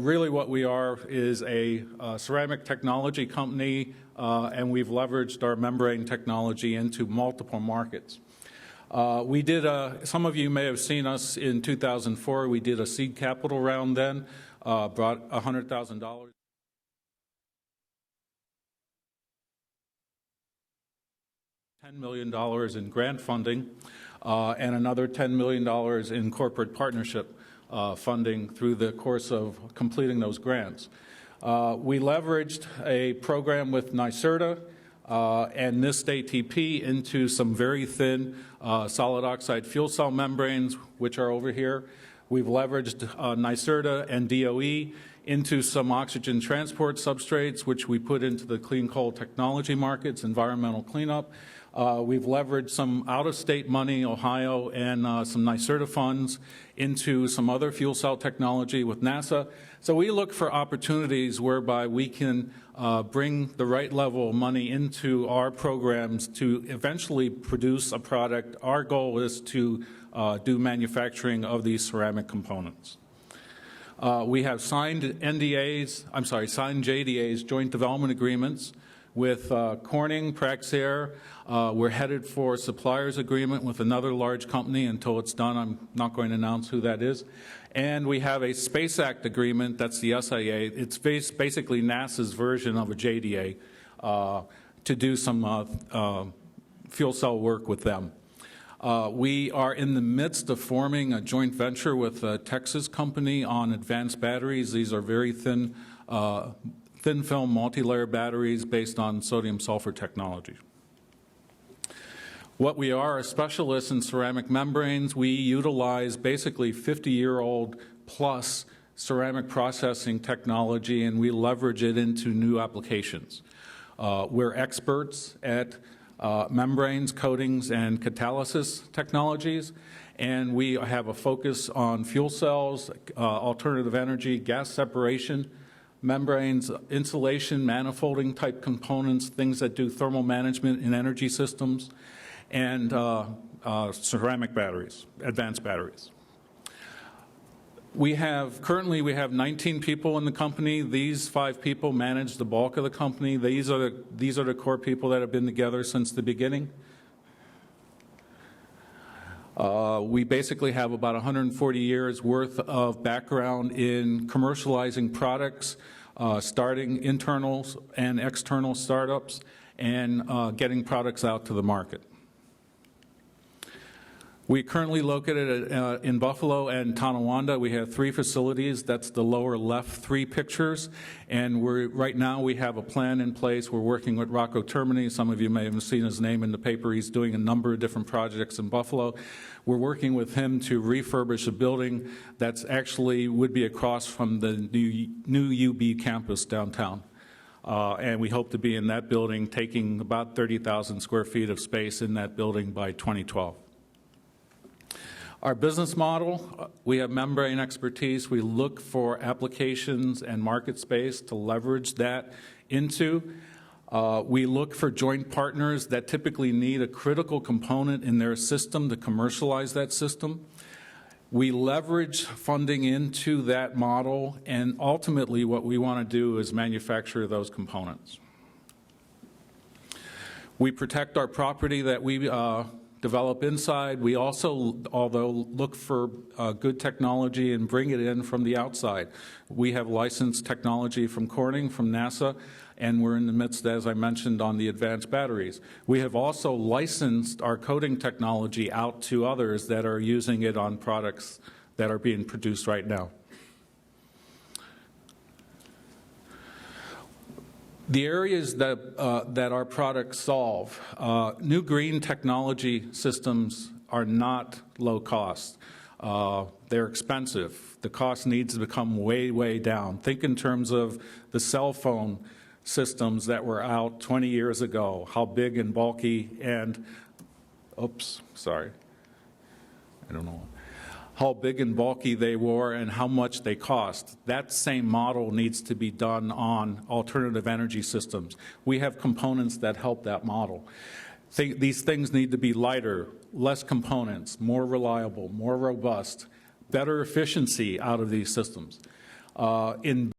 really what we are is a ceramic technology company, and we've leveraged our membrane technology into multiple markets. We did some of you may have seen us in 2004. We did a seed capital round then, brought $100,000. $10 million in grant funding, and another $10 million in corporate partnership funding through the course of completing those grants. We leveraged a program with NYSERDA and NIST ATP into some very thin solid oxide fuel cell membranes, which are over here. We've leveraged NYSERDA and DOE into some oxygen transport substrates, which we put into the clean coal technology markets, environmental cleanup. We've leveraged some out-of-state money, Ohio, and some NYSERDA funds into some other fuel cell technology with NASA. So we look for opportunities whereby we can bring the right level of money into our programs to eventually produce a product. Our goal is to do manufacturing of these ceramic components. We have signed JDAs, joint development agreements, with Corning, Praxair. We're headed for a suppliers agreement with another large company. Until it's done, I'm not going to announce who that is. And we have a Space Act agreement, that's the SIA. It's basically NASA's version of a JDA to do some fuel cell work with them. We are in the midst of forming a joint venture with a Texas company on advanced batteries. These are very thin film multi-layer batteries based on sodium sulfur technology. What we are specialists in ceramic membranes. We utilize basically 50-year-old plus ceramic processing technology, and we leverage it into new applications. We're experts at membranes, coatings, and catalysis technologies, and we have a focus on fuel cells, alternative energy, gas separation, membranes, insulation, manifolding type components, things that do thermal management in energy systems, and ceramic batteries, advanced batteries. Currently we have 19 people in the company. These 5 people manage the bulk of the company. These are the core people that have been together since the beginning. We basically have about 140 years worth of background in commercializing products, starting internals and external startups, and getting products out to the market. We currently located in Buffalo and Tonawanda. We have 3 facilities. That's the lower left 3 pictures. And right now we have a plan in place. We're working with Rocco Termini. Some of you may have seen his name in the paper. He's doing a number of different projects in Buffalo. We're working with him to refurbish a building that's actually would be across from the new UB campus downtown. And we hope to be in that building, taking about 30,000 square feet of space in that building by 2012. Our business model, we have membrane expertise. We look for applications and market space to leverage that into. We look for joint partners that typically need a critical component in their system to commercialize that system. We leverage funding into that model, and ultimately what we want to do is manufacture those components. We protect our property that we develop inside. We also, although, look for good technology and bring it in from the outside. We have licensed technology from Corning, from NASA, and we're in the midst, as I mentioned, on the advanced batteries. We have also licensed our coating technology out to others that are using it on products that are being produced right now. The areas that our products solve, new green technology systems are not low cost. They're expensive. The cost needs to become way, way down. Think in terms of the cell phone systems that were out 20 years ago, how big and bulky and, how big and bulky they were and how much they cost. That same model needs to be done on alternative energy systems. We have components that help that model. These things need to be lighter, less components, more reliable, more robust, better efficiency out of these systems. in